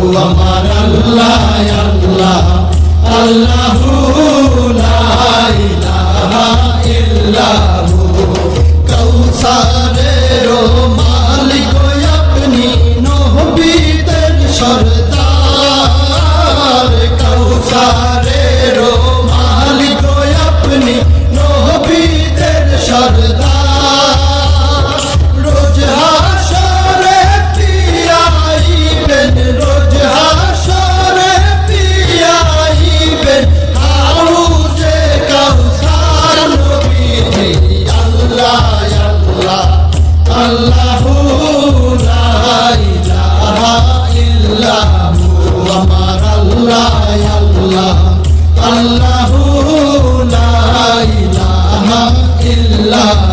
আমার আল্লাহ আল্লাহ আল্লাহু লা ইলাহা ইল্লাহু কাউসারের মালিক আপনি নবীদের সরদার কাউসারের মালিক আপনি নবীদের সরদার রোজ হাসরে পিয়াইবেন রোজ হাসরে পিয়াইবেন হাউজে কাউসার নবীজি আল্লাহ আল্লাহ আল্লাহু লা ইলাহা ইল্লাহু আমার আল্লাহ আল্লাহ আল্লাহু লা ইলাহা ইল্লাহু